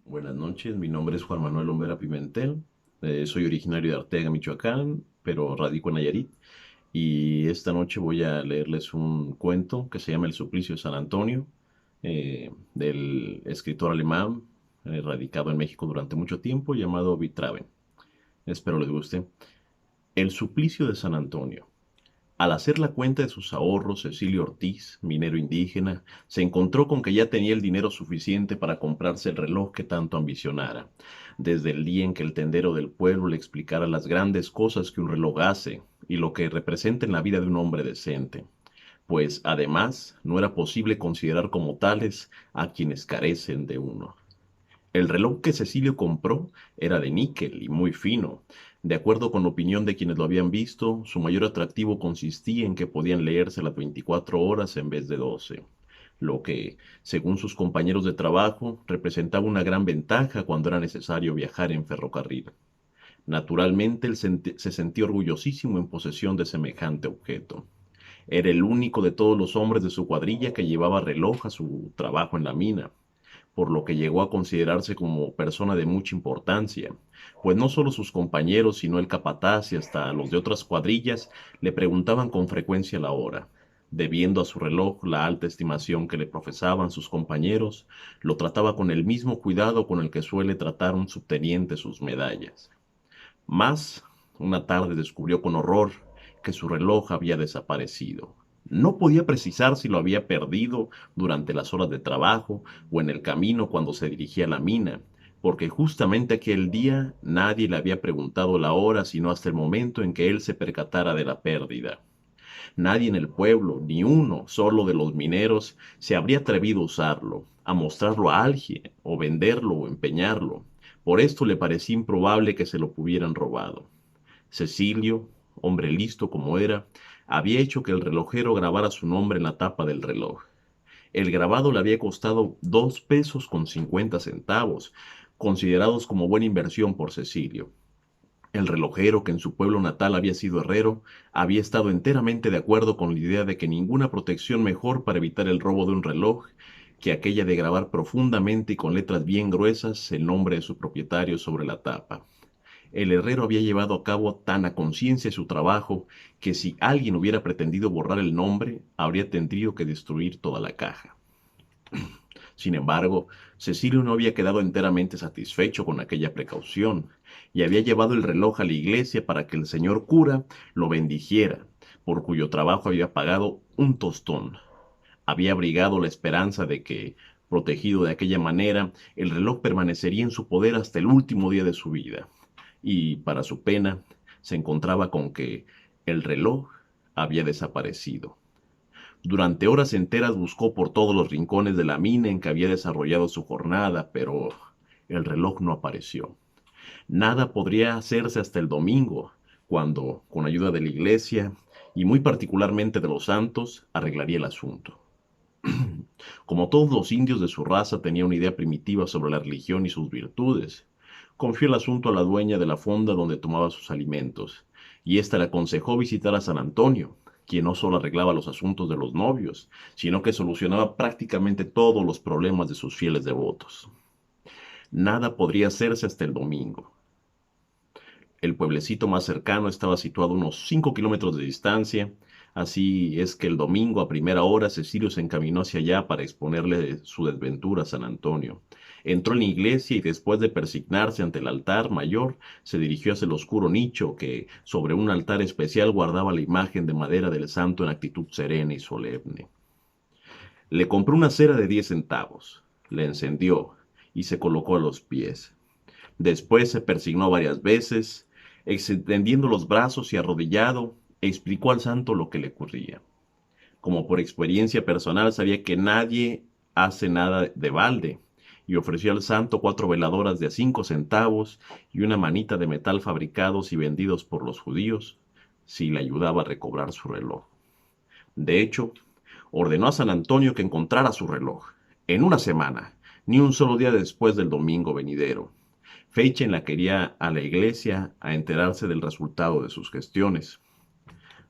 Buenas noches, mi nombre es Juan Manuel Lombera Pimentel, soy originario de Arteaga, Michoacán, pero radico en Nayarit. Y esta noche voy a leerles un cuento que se llama El suplicio de San Antonio, del escritor alemán radicado en México durante mucho tiempo, llamado Vitraven. Espero les guste. El suplicio de San Antonio. Al hacer la cuenta de sus ahorros, Cecilio Ortiz, minero indígena, se encontró con que ya tenía el dinero suficiente para comprarse el reloj que tanto ambicionara, desde el día en que el tendero del pueblo le explicara las grandes cosas que un reloj hace y lo que representa en la vida de un hombre decente, pues además no era posible considerar como tales a quienes carecen de uno. El reloj que Cecilio compró era de níquel y muy fino. De acuerdo con la opinión de quienes lo habían visto, su mayor atractivo consistía en que podían leerse las 24 horas en vez de 12, lo que, según sus compañeros de trabajo, representaba una gran ventaja cuando era necesario viajar en ferrocarril. Naturalmente, se sentía orgullosísimo en posesión de semejante objeto. Era el único de todos los hombres de su cuadrilla que llevaba reloj a su trabajo en la mina, por lo que llegó a considerarse como persona de mucha importancia, pues no solo sus compañeros, sino el capataz y hasta los de otras cuadrillas le preguntaban con frecuencia la hora. Debiendo a su reloj la alta estimación que le profesaban sus compañeros, lo trataba con el mismo cuidado con el que suele tratar un subteniente sus medallas. Mas, una tarde descubrió con horror que su reloj había desaparecido. No podía precisar si lo había perdido durante las horas de trabajo o en el camino cuando se dirigía a la mina, porque justamente aquel día nadie le había preguntado la hora sino hasta el momento en que él se percatara de la pérdida. Nadie en el pueblo, ni uno solo de los mineros, se habría atrevido a usarlo, a mostrarlo a alguien, o venderlo o empeñarlo. Por esto le parecía improbable que se lo hubieran robado. Cecilio, hombre listo como era, había hecho que el relojero grabara su nombre en la tapa del reloj. El grabado le había costado 2 pesos con 50 centavos, considerados como buena inversión por Cecilio. El relojero, que en su pueblo natal había sido herrero, había estado enteramente de acuerdo con la idea de que ninguna protección mejor para evitar el robo de un reloj que aquella de grabar profundamente y con letras bien gruesas el nombre de su propietario sobre la tapa. El herrero había llevado a cabo tan a conciencia su trabajo que si alguien hubiera pretendido borrar el nombre, habría tenido que destruir toda la caja. Sin embargo, Cecilio no había quedado enteramente satisfecho con aquella precaución y había llevado el reloj a la iglesia para que el señor cura lo bendijera, por cuyo trabajo había pagado un tostón. Había abrigado la esperanza de que, protegido de aquella manera, el reloj permanecería en su poder hasta el último día de su vida. Y, para su pena, se encontraba con que el reloj había desaparecido. Durante horas enteras buscó por todos los rincones de la mina en que había desarrollado su jornada, pero el reloj no apareció. Nada podría hacerse hasta el domingo, cuando, con ayuda de la iglesia, y muy particularmente de los santos, arreglaría el asunto. Como todos los indios de su raza tenía una idea primitiva sobre la religión y sus virtudes, confió el asunto a la dueña de la fonda donde tomaba sus alimentos, y ésta le aconsejó visitar a San Antonio, quien no solo arreglaba los asuntos de los novios, sino que solucionaba prácticamente todos los problemas de sus fieles devotos. Nada podría hacerse hasta el domingo. El pueblecito más cercano estaba situado a unos 5 kilómetros de distancia, así es que el domingo a primera hora Cecilio se encaminó hacia allá para exponerle su desventura a San Antonio. Entró en la iglesia y después de persignarse ante el altar mayor, se dirigió hacia el oscuro nicho que sobre un altar especial guardaba la imagen de madera del santo en actitud serena y solemne. Le compró una cera de 10 centavos, la encendió y se colocó a los pies. Después se persignó varias veces, extendiendo los brazos y arrodillado, explicó al santo lo que le ocurría. Como por experiencia personal sabía que nadie hace nada de balde, y ofreció al santo 4 veladoras de a 5 centavos y una manita de metal fabricados y vendidos por los judíos, si le ayudaba a recobrar su reloj. De hecho, ordenó a San Antonio que encontrara su reloj, en una semana, ni un solo día después del domingo venidero, fecha en la que iría a la iglesia a enterarse del resultado de sus gestiones.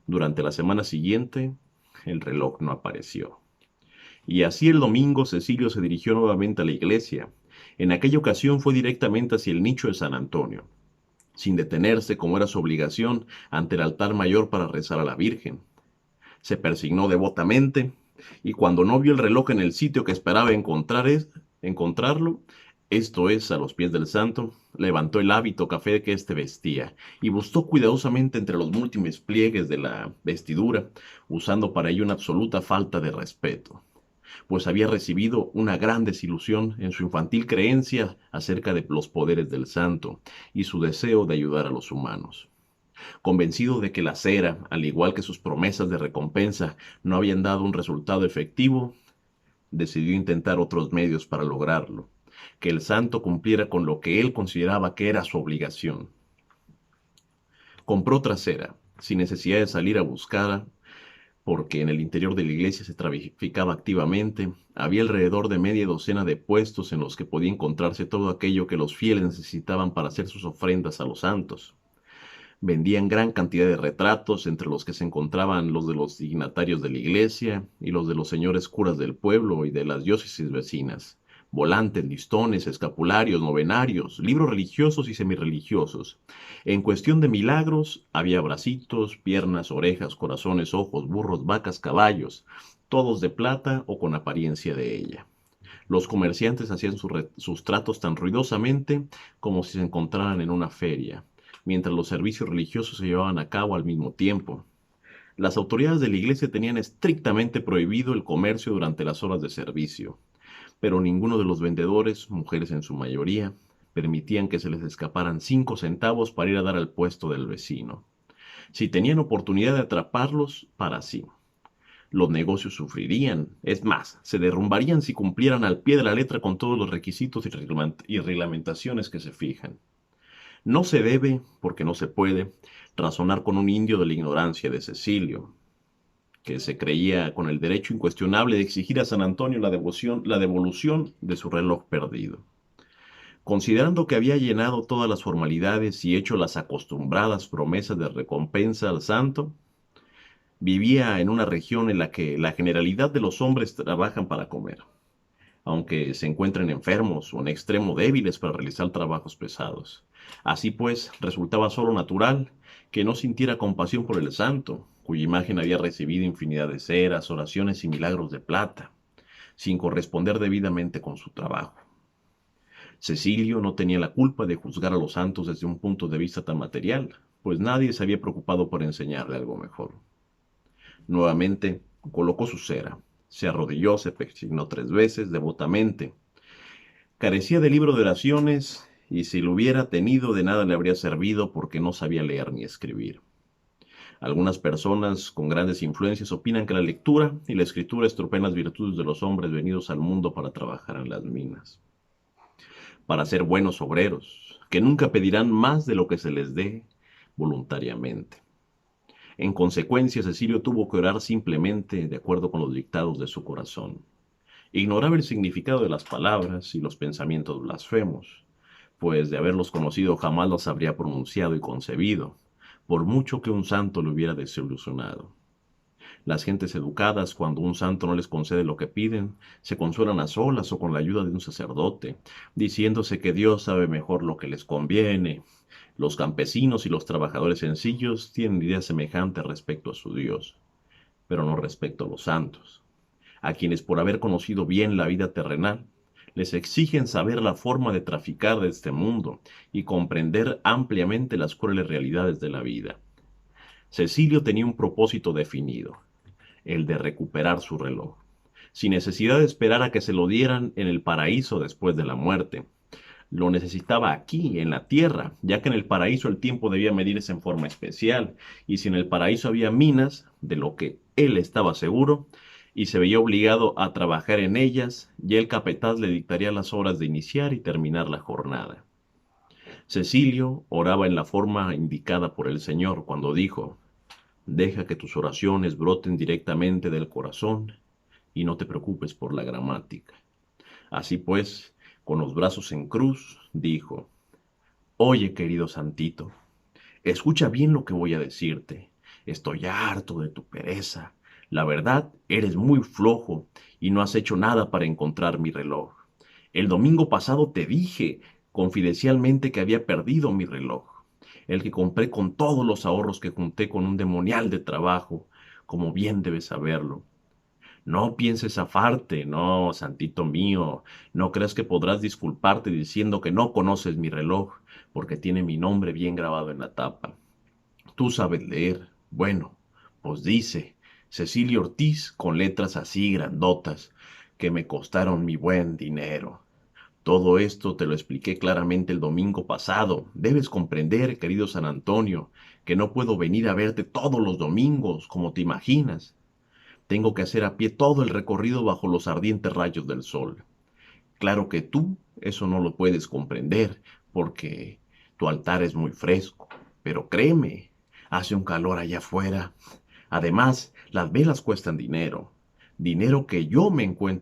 Durante la semana siguiente, el reloj no apareció. Y así el domingo Cecilio se dirigió nuevamente a la iglesia, En aquella ocasión fue directamente hacia el nicho de San Antonio, sin detenerse como era su obligación ante el altar mayor para rezar a la Virgen. Se persignó devotamente y cuando no vio el reloj en el sitio que esperaba encontrarlo, esto es, a los pies del santo, levantó el hábito café que éste vestía y buscó cuidadosamente entre los múltiples pliegues de la vestidura, usando para ello una absoluta falta de respeto, pues había recibido una gran desilusión en su infantil creencia acerca de los poderes del santo y su deseo de ayudar a los humanos. Convencido de que la cera, al igual que sus promesas de recompensa, no habían dado un resultado efectivo, decidió intentar otros medios para lograrlo, que el santo cumpliera con lo que él consideraba que era su obligación. Compró otra cera, sin necesidad de salir a buscarla, porque en el interior de la iglesia se traficaba activamente, había alrededor de media docena de puestos en los que podía encontrarse todo aquello que los fieles necesitaban para hacer sus ofrendas a los santos. Vendían gran cantidad de retratos, entre los que se encontraban los de los dignatarios de la iglesia y los de los señores curas del pueblo y de las diócesis vecinas. Volantes, listones, escapularios, novenarios, libros religiosos y semirreligiosos. En cuestión de milagros, había bracitos, piernas, orejas, corazones, ojos, burros, vacas, caballos, todos de plata o con apariencia de ella. Los comerciantes hacían sus tratos tan ruidosamente como si se encontraran en una feria, mientras los servicios religiosos se llevaban a cabo al mismo tiempo. Las autoridades de la iglesia tenían estrictamente prohibido el comercio durante las horas de servicio, pero ninguno de los vendedores, mujeres en su mayoría, permitían que se les escaparan 5 centavos para ir a dar al puesto del vecino. Si tenían oportunidad de atraparlos, para sí. Los negocios sufrirían, es más, se derrumbarían si cumplieran al pie de la letra con todos los requisitos y reglamentaciones que se fijan. No se debe, porque no se puede, razonar con un indio de la ignorancia de Cecilio, que se creía con el derecho incuestionable de exigir a San Antonio la devolución de su reloj perdido. Considerando que había llenado todas las formalidades y hecho las acostumbradas promesas de recompensa al santo, vivía en una región en la que la generalidad de los hombres trabajan para comer, aunque se encuentren enfermos o en extremo débiles para realizar trabajos pesados. Así pues, resultaba solo natural que no sintiera compasión por el santo, cuya imagen había recibido infinidad de ceras, oraciones y milagros de plata, sin corresponder debidamente con su trabajo. Cecilio no tenía la culpa de juzgar a los santos desde un punto de vista tan material, pues nadie se había preocupado por enseñarle algo mejor. Nuevamente colocó su cera, se arrodilló, se persignó 3 veces devotamente. Carecía de libro de oraciones y si lo hubiera tenido de nada le habría servido porque no sabía leer ni escribir. Algunas personas con grandes influencias opinan que la lectura y la escritura estropean las virtudes de los hombres venidos al mundo para trabajar en las minas, para ser buenos obreros, que nunca pedirán más de lo que se les dé voluntariamente. En consecuencia, Cecilio tuvo que orar simplemente de acuerdo con los dictados de su corazón. Ignoraba el significado de las palabras y los pensamientos blasfemos, pues de haberlos conocido jamás los habría pronunciado y concebido, por mucho que un santo le hubiera desilusionado. Las gentes educadas, cuando un santo no les concede lo que piden, se consuelan a solas o con la ayuda de un sacerdote, diciéndose que Dios sabe mejor lo que les conviene. Los campesinos y los trabajadores sencillos tienen ideas semejantes respecto a su Dios, pero no respecto a los santos, a quienes por haber conocido bien la vida terrenal, les exigen saber la forma de traficar de este mundo y comprender ampliamente las crueles realidades de la vida. Cecilio tenía un propósito definido, el de recuperar su reloj, sin necesidad de esperar a que se lo dieran en el paraíso después de la muerte. Lo necesitaba aquí, en la tierra, ya que en el paraíso el tiempo debía medirse en forma especial, y si en el paraíso había minas, de lo que él estaba seguro, y se veía obligado a trabajar en ellas, ya el capataz le dictaría las horas de iniciar y terminar la jornada. Cecilio oraba en la forma indicada por el Señor cuando dijo: deja que tus oraciones broten directamente del corazón y no te preocupes por la gramática. Así pues, con los brazos en cruz, dijo: oye, querido santito, escucha bien lo que voy a decirte. Estoy harto de tu pereza. La verdad, eres muy flojo y no has hecho nada para encontrar mi reloj. El domingo pasado te dije confidencialmente que había perdido mi reloj, el que compré con todos los ahorros que junté con un demonial de trabajo, como bien debes saberlo. No pienses zafarte, no, santito mío, no creas que podrás disculparte diciendo que no conoces mi reloj, porque tiene mi nombre bien grabado en la tapa. Tú sabes leer. Bueno, pues dice Cecilia Ortiz con letras así grandotas, que me costaron mi buen dinero. Todo esto te lo expliqué claramente el domingo pasado. Debes comprender, querido San Antonio, que no puedo venir a verte todos los domingos, como te imaginas. Tengo que hacer a pie todo el recorrido bajo los ardientes rayos del sol. Claro que tú eso no lo puedes comprender, porque tu altar es muy fresco. Pero créeme, hace un calor allá afuera. Además, las velas cuestan dinero. Dinero que yo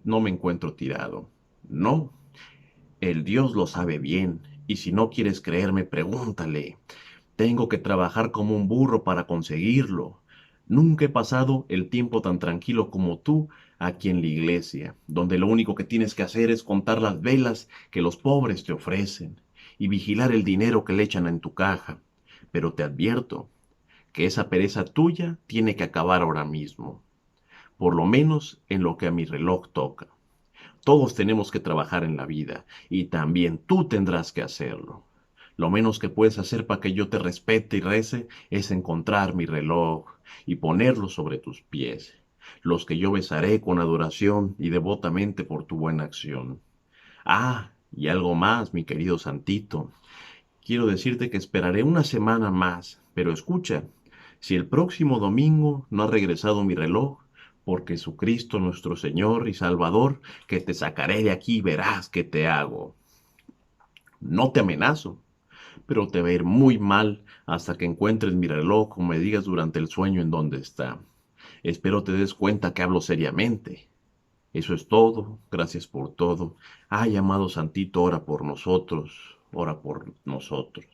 no me encuentro tirado. No, el Dios lo sabe bien, y si no quieres creerme, pregúntale. Tengo que trabajar como un burro para conseguirlo. Nunca he pasado el tiempo tan tranquilo como tú aquí en la iglesia, donde lo único que tienes que hacer es contar las velas que los pobres te ofrecen y vigilar el dinero que le echan en tu caja. Pero te advierto que esa pereza tuya tiene que acabar ahora mismo, por lo menos en lo que a mi reloj toca. Todos tenemos que trabajar en la vida y también tú tendrás que hacerlo. Lo menos que puedes hacer para que yo te respete y rece es encontrar mi reloj y ponerlo sobre tus pies, los que yo besaré con adoración y devotamente por tu buena acción. Ah, y algo más, mi querido Santito. Quiero decirte que esperaré una semana más, pero escucha, si el próximo domingo no ha regresado mi reloj, por Jesucristo nuestro Señor y Salvador, que te sacaré de aquí y verás qué te hago. No te amenazo, pero te va a ir muy mal hasta que encuentres mi reloj o me digas durante el sueño en dónde está. Espero te des cuenta que hablo seriamente. Eso es todo, gracias por todo. Ay, amado Santito, ora por nosotros, ora por nosotros.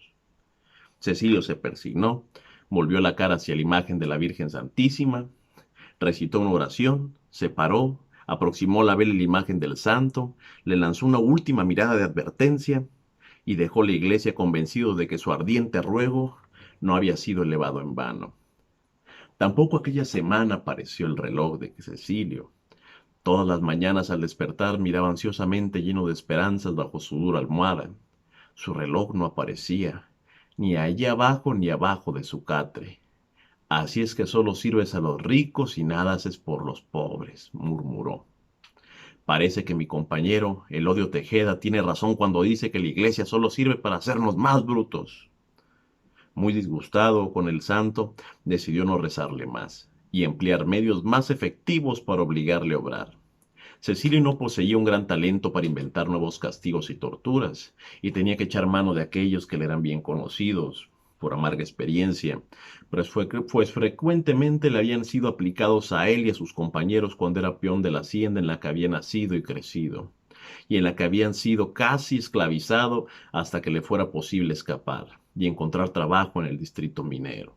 Cecilio se persignó, volvió la cara hacia la imagen de la Virgen Santísima, recitó una oración, se paró, aproximó la vela y la imagen del santo, le lanzó una última mirada de advertencia y dejó la iglesia convencido de que su ardiente ruego no había sido elevado en vano. Tampoco aquella semana apareció el reloj de Cecilio. Todas las mañanas al despertar miraba ansiosamente lleno de esperanzas bajo su dura almohada. Su reloj no aparecía, ni allí abajo ni abajo de su catre. Así es que solo sirves a los ricos y nada haces por los pobres, murmuró. Parece que mi compañero, Elodio Tejeda, tiene razón cuando dice que la iglesia solo sirve para hacernos más brutos. Muy disgustado con el santo, decidió no rezarle más y emplear medios más efectivos para obligarle a obrar. Cecilio no poseía un gran talento para inventar nuevos castigos y torturas, y tenía que echar mano de aquellos que le eran bien conocidos, por amarga experiencia, pues frecuentemente le habían sido aplicados a él y a sus compañeros cuando era peón de la hacienda en la que había nacido y crecido, y en la que habían sido casi esclavizado hasta que le fuera posible escapar y encontrar trabajo en el distrito minero.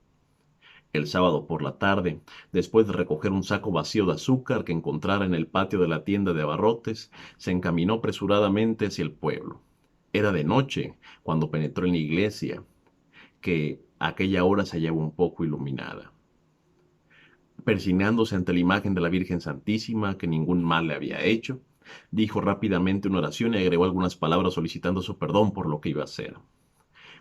El sábado por la tarde, después de recoger un saco vacío de azúcar que encontrara en el patio de la tienda de abarrotes, se encaminó apresuradamente hacia el pueblo. Era de noche cuando penetró en la iglesia, que a aquella hora se hallaba un poco iluminada. Persignándose ante la imagen de la Virgen Santísima, que ningún mal le había hecho, dijo rápidamente una oración y agregó algunas palabras solicitando su perdón por lo que iba a hacer.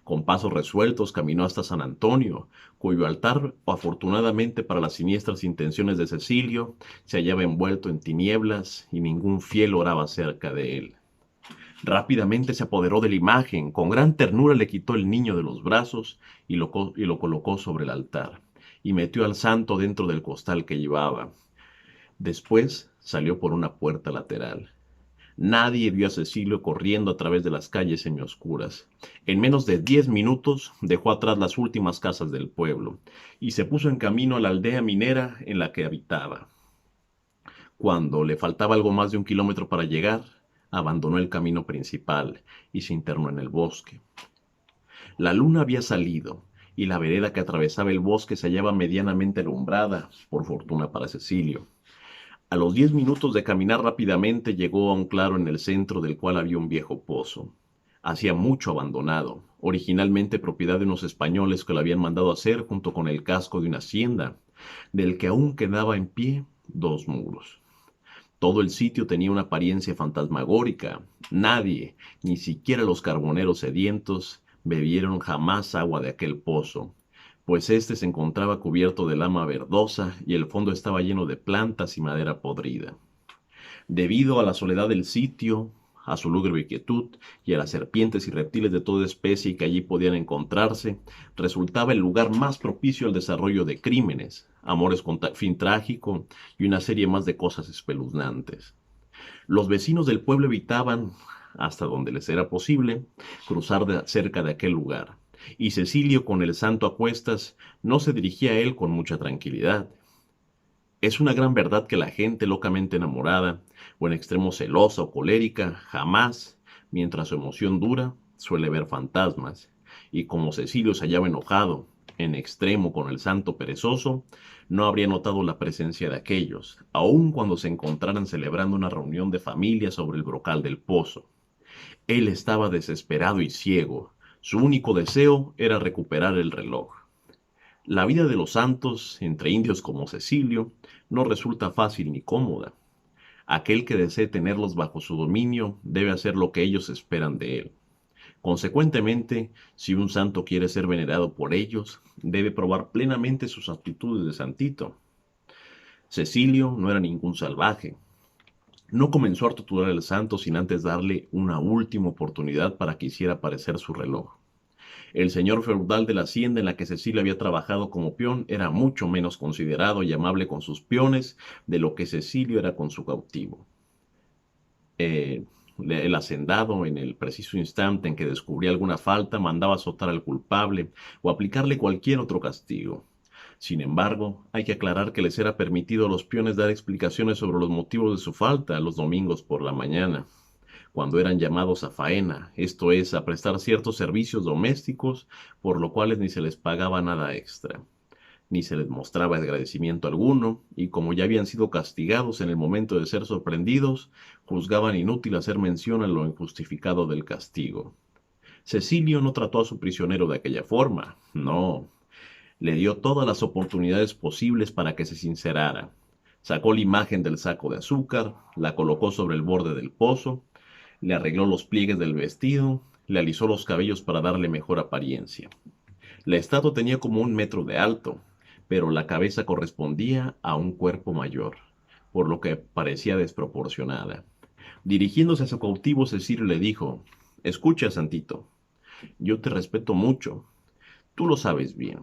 Con pasos resueltos caminó hasta San Antonio, cuyo altar, afortunadamente para las siniestras intenciones de Cecilio, se hallaba envuelto en tinieblas y ningún fiel oraba cerca de él. Rápidamente se apoderó de la imagen, con gran ternura le quitó el niño de los brazos y lo colocó sobre el altar, y metió al santo dentro del costal que llevaba. Después salió por una puerta lateral. Nadie vio a Cecilio corriendo a través de las calles semioscuras. En menos de 10 minutos dejó atrás las últimas casas del pueblo y se puso en camino a la aldea minera en la que habitaba. Cuando le faltaba algo más de 1 kilómetro para llegar, abandonó el camino principal y se internó en el bosque. La luna había salido y la vereda que atravesaba el bosque se hallaba medianamente alumbrada, por fortuna para Cecilio. A los 10 minutos de caminar rápidamente llegó a un claro en el centro del cual había un viejo pozo. Hacía mucho abandonado, originalmente propiedad de unos españoles que lo habían mandado hacer junto con el casco de una hacienda, del que aún quedaba en pie 2 muros. Todo el sitio tenía una apariencia fantasmagórica. Nadie, ni siquiera los carboneros sedientos, bebieron jamás agua de aquel pozo, pues éste se encontraba cubierto de lama verdosa y el fondo estaba lleno de plantas y madera podrida. Debido a la soledad del sitio, a su lúgubre quietud y a las serpientes y reptiles de toda especie que allí podían encontrarse, resultaba el lugar más propicio al desarrollo de crímenes, amores con fin trágico y una serie más de cosas espeluznantes. Los vecinos del pueblo evitaban, hasta donde les era posible, cruzar cerca de aquel lugar, y Cecilio, con el santo a cuestas, no se dirigía a él con mucha tranquilidad. Es una gran verdad que la gente locamente enamorada, o en extremo celosa o colérica, jamás, mientras su emoción dura, suele ver fantasmas. Y como Cecilio se hallaba enojado, en extremo con el santo perezoso, no habría notado la presencia de aquellos, aun cuando se encontraran celebrando una reunión de familia sobre el brocal del pozo. Él estaba desesperado y ciego. Su único deseo era recuperar el reloj. La vida de los santos, entre indios como Cecilio, no resulta fácil ni cómoda. Aquel que desee tenerlos bajo su dominio debe hacer lo que ellos esperan de él. Consecuentemente, si un santo quiere ser venerado por ellos, debe probar plenamente sus aptitudes de santito. Cecilio no era ningún salvaje. No comenzó a torturar al santo sin antes darle una última oportunidad para que hiciera aparecer su reloj. El señor feudal de la hacienda en la que Cecilio había trabajado como peón era mucho menos considerado y amable con sus peones de lo que Cecilio era con su cautivo. Eh, el hacendado, en el preciso instante en que descubría alguna falta, mandaba azotar al culpable o aplicarle cualquier otro castigo. Sin embargo, hay que aclarar que les era permitido a los peones dar explicaciones sobre los motivos de su falta los domingos por la mañana, cuando eran llamados a faena, esto es, a prestar ciertos servicios domésticos, por lo cuales ni se les pagaba nada extra, ni se les mostraba agradecimiento alguno, y como ya habían sido castigados en el momento de ser sorprendidos, juzgaban inútil hacer mención a lo injustificado del castigo. Cecilio no trató a su prisionero de aquella forma, no, le dio todas las oportunidades posibles para que se sincerara. Sacó la imagen del saco de azúcar, la colocó sobre el borde del pozo, le arregló los pliegues del vestido, le alisó los cabellos para darle mejor apariencia. La estatua tenía como 1 metro de alto, pero la cabeza correspondía a un cuerpo mayor, por lo que parecía desproporcionada. Dirigiéndose a su cautivo, Cecilio le dijo: «Escucha, Santito, yo te respeto mucho, tú lo sabes bien.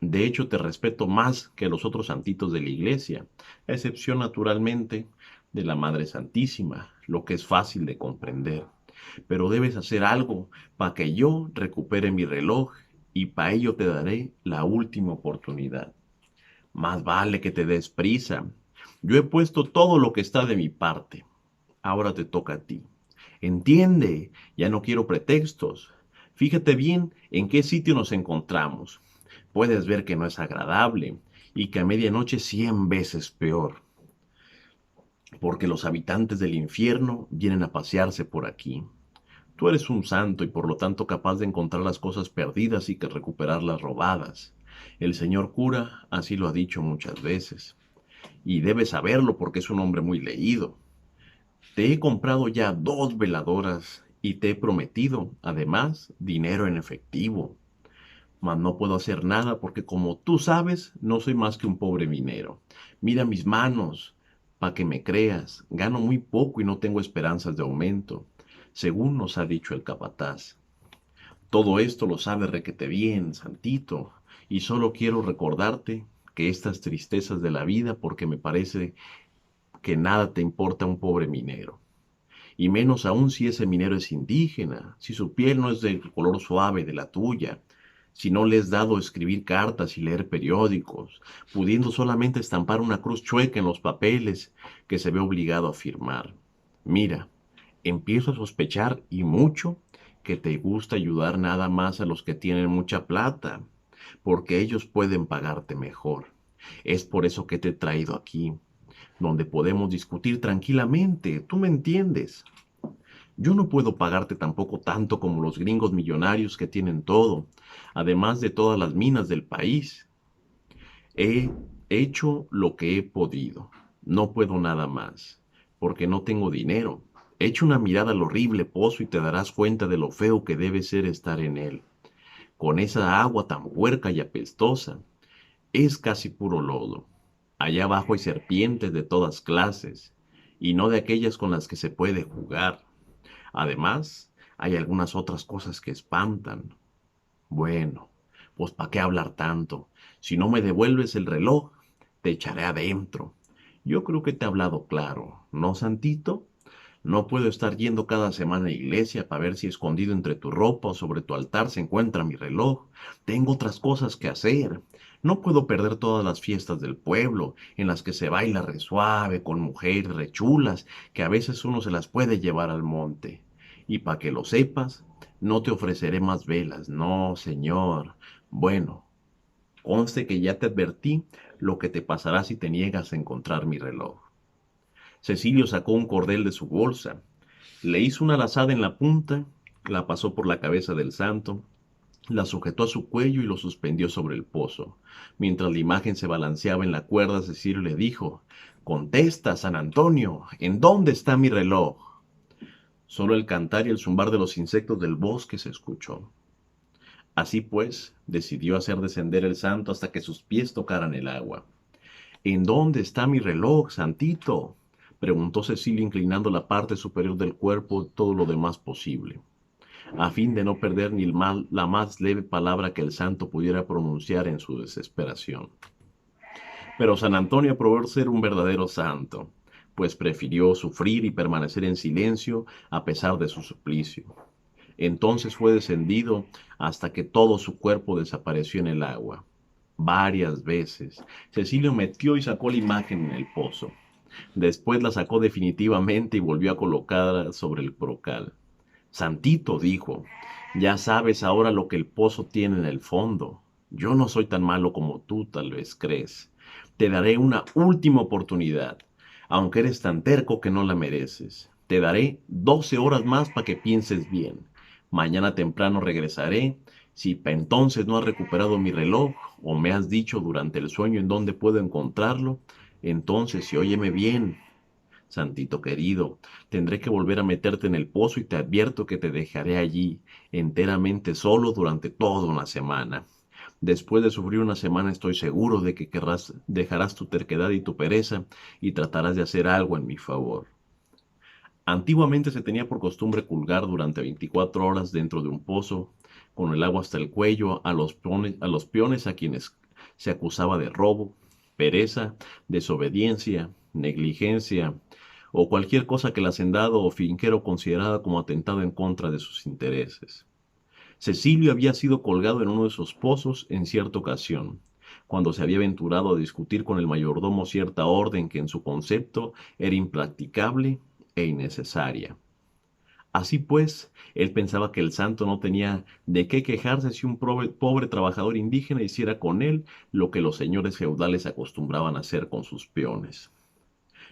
De hecho, te respeto más que los otros santitos de la iglesia, a excepción, naturalmente, de la Madre Santísima, lo que es fácil de comprender. Pero debes hacer algo para que yo recupere mi reloj y para ello te daré la última oportunidad. Más vale que te des prisa. Yo he puesto todo lo que está de mi parte. Ahora te toca a ti. Entiende, ya no quiero pretextos. Fíjate bien en qué sitio nos encontramos. Puedes ver que no es agradable y que a medianoche 100 veces peor, porque los habitantes del infierno vienen a pasearse por aquí. Tú eres un santo y por lo tanto capaz de encontrar las cosas perdidas y que recuperar las robadas. El señor cura así lo ha dicho muchas veces. Y debes saberlo porque es un hombre muy leído. Te he comprado ya 2 veladoras y te he prometido, además, dinero en efectivo. Mas no puedo hacer nada porque, como tú sabes, no soy más que un pobre minero. Mira mis manos, para que me creas. Gano muy poco y no tengo esperanzas de aumento, según nos ha dicho el capataz. Todo esto lo sabe requete bien, Santito, y solo quiero recordarte que estas tristezas de la vida, porque me parece que nada te importa a un pobre minero. Y menos aún si ese minero es indígena, si su piel no es del color suave de la tuya, si no le has dado escribir cartas y leer periódicos, pudiendo solamente estampar una cruz chueca en los papeles que se ve obligado a firmar. Mira, empiezo a sospechar, y mucho, que te gusta ayudar nada más a los que tienen mucha plata, porque ellos pueden pagarte mejor. Es por eso que te he traído aquí. donde podemos discutir tranquilamente, tú me entiendes. Yo no puedo pagarte tampoco tanto como los gringos millonarios que tienen todo, además de todas las minas del país. He hecho lo que he podido. No puedo nada más, porque no tengo dinero. Echa una mirada al horrible pozo y te darás cuenta de lo feo que debe ser estar en él, con esa agua tan puerca y apestosa. Es casi puro lodo. Allá abajo hay serpientes de todas clases, y no de aquellas con las que se puede jugar. Además, hay algunas otras cosas que espantan. Bueno, pues ¿para qué hablar tanto? Si no me devuelves el reloj, te echaré adentro. Yo creo que te he hablado claro, ¿no, Santito? No puedo estar yendo cada semana a la iglesia para ver si escondido entre tu ropa o sobre tu altar se encuentra mi reloj. Tengo otras cosas que hacer. No puedo perder todas las fiestas del pueblo, en las que se baila re suave, con mujeres re chulas, que a veces uno se las puede llevar al monte. Y para que lo sepas, no te ofreceré más velas, no, señor. Bueno, conste que ya te advertí lo que te pasará si te niegas a encontrar mi reloj. Cecilio sacó un cordel de su bolsa, le hizo una lazada en la punta, la pasó por la cabeza del santo, la sujetó a su cuello y lo suspendió sobre el pozo. Mientras la imagen se balanceaba en la cuerda, Cecilio le dijo: «Contesta, San Antonio, ¿en dónde está mi reloj?». Solo el cantar y el zumbar de los insectos del bosque se escuchó. Así pues, decidió hacer descender el santo hasta que sus pies tocaran el agua. «¿En dónde está mi reloj, Santito?», preguntó Cecilia, inclinando la parte superior del cuerpo todo lo demás posible, a fin de no perder ni la más leve palabra que el santo pudiera pronunciar en su desesperación. Pero San Antonio aprobó ser un verdadero santo, pues prefirió sufrir y permanecer en silencio a pesar de su suplicio. Entonces fue descendido hasta que todo su cuerpo desapareció en el agua. Varias veces, Cecilio metió y sacó la imagen en el pozo. Después la sacó definitivamente y volvió a colocarla sobre el brocal. «Santito», dijo, «ya sabes ahora lo que el pozo tiene en el fondo. Yo no soy tan malo como tú tal vez crees. Te daré una última oportunidad, aunque eres tan terco que no la mereces. Te daré 12 horas más para que pienses bien. Mañana temprano regresaré. Si para entonces no has recuperado mi reloj o me has dicho durante el sueño en dónde puedo encontrarlo, entonces, si óyeme bien, Santito querido, tendré que volver a meterte en el pozo y te advierto que te dejaré allí, enteramente solo durante toda una semana. Después de sufrir una semana estoy seguro de que dejarás tu terquedad y tu pereza y tratarás de hacer algo en mi favor». Antiguamente se tenía por costumbre colgar durante 24 horas dentro de un pozo, con el agua hasta el cuello, a los peones a quienes se acusaba de robo, pereza, desobediencia, negligencia o cualquier cosa que el hacendado o finquero consideraba como atentado en contra de sus intereses. Cecilio había sido colgado en uno de esos pozos en cierta ocasión, cuando se había aventurado a discutir con el mayordomo cierta orden que en su concepto era impracticable e innecesaria. Así pues, él pensaba que el santo no tenía de qué quejarse si un pobre trabajador indígena hiciera con él lo que los señores feudales acostumbraban a hacer con sus peones.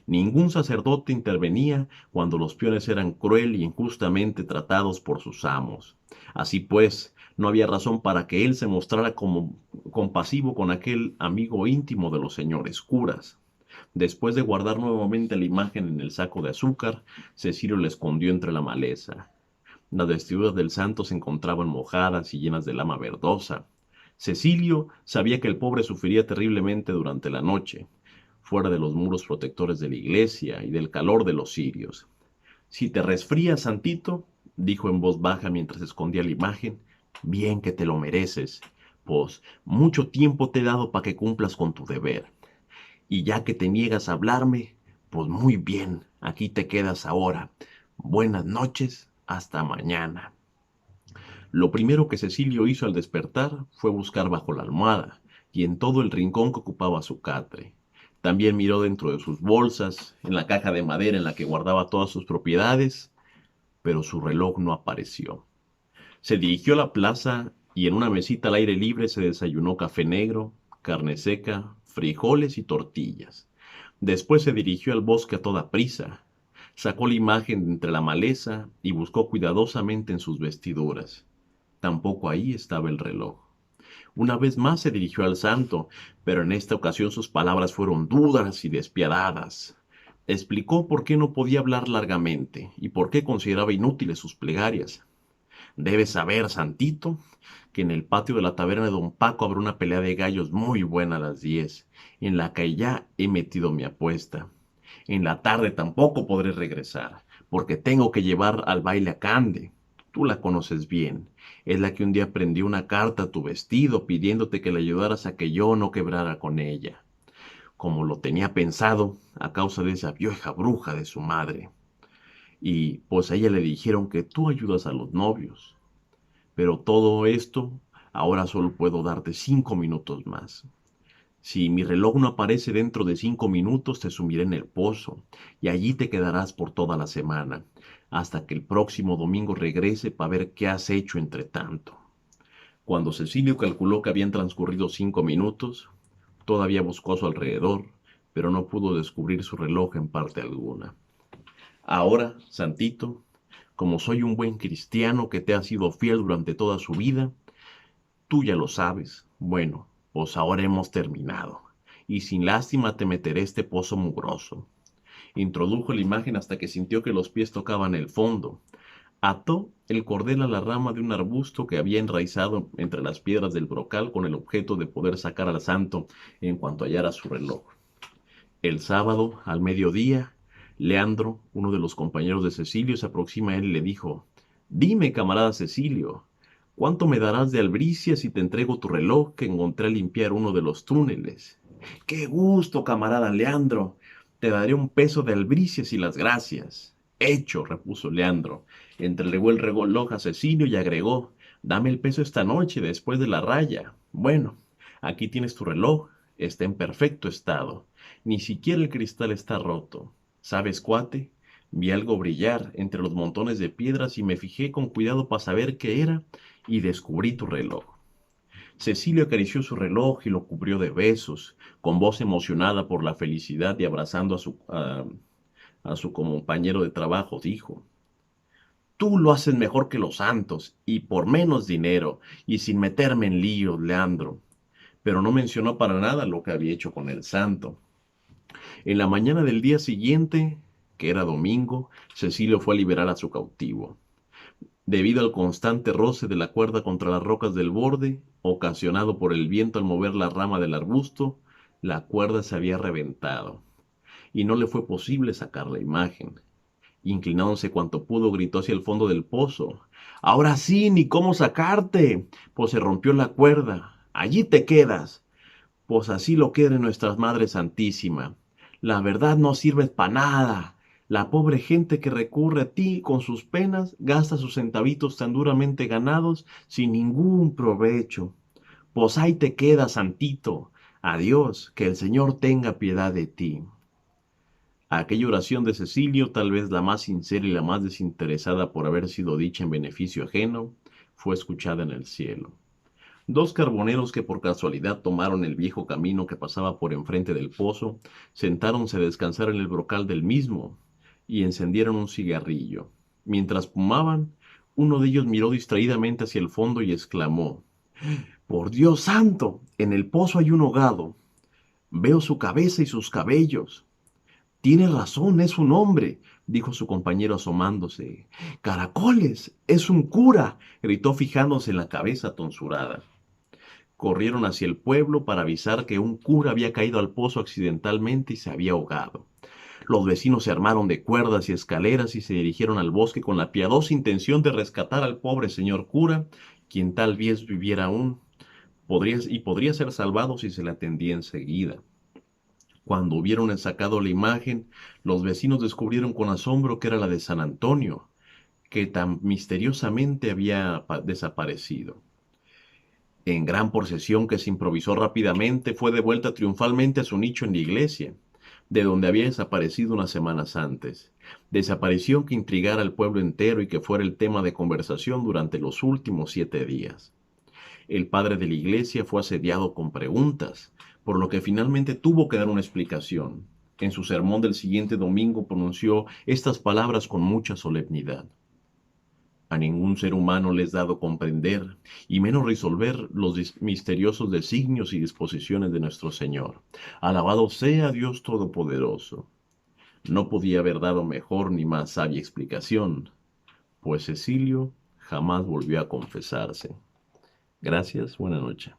Ningún sacerdote intervenía cuando los peones eran cruel y injustamente tratados por sus amos. Así pues, no había razón para que él se mostrara como compasivo con aquel amigo íntimo de los señores curas. Después de guardar nuevamente la imagen en el saco de azúcar, Cecilio la escondió entre la maleza. Las vestiduras del santo se encontraban mojadas y llenas de lama verdosa. Cecilio sabía que el pobre sufriría terriblemente durante la noche, fuera de los muros protectores de la iglesia y del calor de los cirios. «Si te resfrías, Santito», dijo en voz baja mientras escondía la imagen, «bien que te lo mereces, pues mucho tiempo te he dado para que cumplas con tu deber. Y ya que te niegas a hablarme, pues muy bien, aquí te quedas ahora. Buenas noches, hasta mañana». Lo primero que Cecilio hizo al despertar fue buscar bajo la almohada y en todo el rincón que ocupaba su catre. También miró dentro de sus bolsas, en la caja de madera en la que guardaba todas sus propiedades, pero su reloj no apareció. Se dirigió a la plaza y en una mesita al aire libre se desayunó café negro, carne seca, frijoles y tortillas. Después se dirigió al bosque a toda prisa. Sacó la imagen de entre la maleza y buscó cuidadosamente en sus vestiduras. Tampoco ahí estaba el reloj. Una vez más se dirigió al santo, pero en esta ocasión sus palabras fueron duras y despiadadas. Explicó por qué no podía hablar largamente y por qué consideraba inútiles sus plegarias. Debes saber, santito, que en el patio de la taberna de don Paco habrá una pelea de gallos muy buena a las 10, en la que ya he metido mi apuesta. En la tarde tampoco podré regresar, porque tengo que llevar al baile a Cande. Tú la conoces bien. Es la que un día prendió una carta a tu vestido pidiéndote que le ayudaras a que yo no quebrara con ella, como lo tenía pensado a causa de esa vieja bruja de su madre. Y pues a ella le dijeron que tú ayudas a los novios. Pero todo esto, ahora solo puedo darte 5 minutos más. Si mi reloj no aparece dentro de 5 minutos, te sumiré en el pozo, y allí te quedarás por toda la semana, hasta que el próximo domingo regrese para ver qué has hecho entre tanto. Cuando Cecilio calculó que habían transcurrido 5 minutos, todavía buscó a su alrededor, pero no pudo descubrir su reloj en parte alguna. Ahora, Santito, como soy un buen cristiano que te ha sido fiel durante toda su vida, tú ya lo sabes. Bueno, pues ahora hemos terminado. Y sin lástima te meteré este pozo mugroso. Introdujo la imagen hasta que sintió que los pies tocaban el fondo. Ató el cordel a la rama de un arbusto que había enraizado entre las piedras del brocal con el objeto de poder sacar al santo en cuanto hallara su reloj. El sábado, al mediodía, Leandro, uno de los compañeros de Cecilio, se aproxima a él y le dijo: Dime, camarada Cecilio, ¿cuánto me darás de albricias si te entrego tu reloj que encontré al limpiar uno de los túneles? ¡Qué gusto, camarada Leandro! Te daré un peso de albricias y las gracias. Hecho, repuso Leandro. Entregó el reloj a Cecilio y agregó: Dame el peso esta noche después de la raya. Bueno, aquí tienes tu reloj. Está en perfecto estado. Ni siquiera el cristal está roto. ¿Sabes, cuate? Vi algo brillar entre los montones de piedras y me fijé con cuidado para saber qué era y descubrí tu reloj. Cecilio acarició su reloj y lo cubrió de besos, con voz emocionada por la felicidad y abrazando a su compañero de trabajo, dijo: Tú lo haces mejor que los santos, y por menos dinero, y sin meterme en líos, Leandro. Pero no mencionó para nada lo que había hecho con el santo. En la mañana del día siguiente, que era domingo, Cecilio fue a liberar a su cautivo. Debido al constante roce de la cuerda contra las rocas del borde, ocasionado por el viento al mover la rama del arbusto, la cuerda se había reventado, y no le fue posible sacar la imagen. Inclinándose cuanto pudo, gritó hacia el fondo del pozo: Ahora sí, ni cómo sacarte, pues se rompió la cuerda. Allí te quedas. Pues así lo quiere nuestra Madre Santísima. La verdad no sirves para nada. La pobre gente que recurre a ti con sus penas gasta sus centavitos tan duramente ganados sin ningún provecho. Pues ahí te quedas, santito. Adiós, que el Señor tenga piedad de ti. Aquella oración de Cecilio, tal vez la más sincera y la más desinteresada por haber sido dicha en beneficio ajeno, fue escuchada en el cielo. Dos carboneros que por casualidad tomaron el viejo camino que pasaba por enfrente del pozo, sentáronse a descansar en el brocal del mismo y encendieron un cigarrillo. Mientras fumaban, uno de ellos miró distraídamente hacia el fondo y exclamó: ¡Por Dios santo! En el pozo hay un ahogado. Veo su cabeza y sus cabellos. Tiene razón, es un hombre, dijo su compañero asomándose. ¡Caracoles! ¡Es un cura! Gritó fijándose en la cabeza tonsurada. Corrieron hacia el pueblo para avisar que un cura había caído al pozo accidentalmente y se había ahogado. Los vecinos se armaron de cuerdas y escaleras y se dirigieron al bosque con la piadosa intención de rescatar al pobre señor cura, quien tal vez viviera aún, podría ser salvado si se le atendía enseguida. Cuando hubieron sacado la imagen, los vecinos descubrieron con asombro que era la de San Antonio, que tan misteriosamente había desaparecido. En gran procesión que se improvisó rápidamente, fue devuelta triunfalmente a su nicho en la iglesia, de donde había desaparecido unas semanas antes. Desaparición que intrigara al pueblo entero y que fuera el tema de conversación durante los últimos 7 días. El padre de la iglesia fue asediado con preguntas, por lo que finalmente tuvo que dar una explicación. En su sermón del siguiente domingo pronunció estas palabras con mucha solemnidad. A ningún ser humano le es dado comprender, y menos resolver los misteriosos designios y disposiciones de nuestro Señor. Alabado sea Dios Todopoderoso. No podía haber dado mejor ni más sabia explicación, pues Cecilio jamás volvió a confesarse. Gracias, buena noche.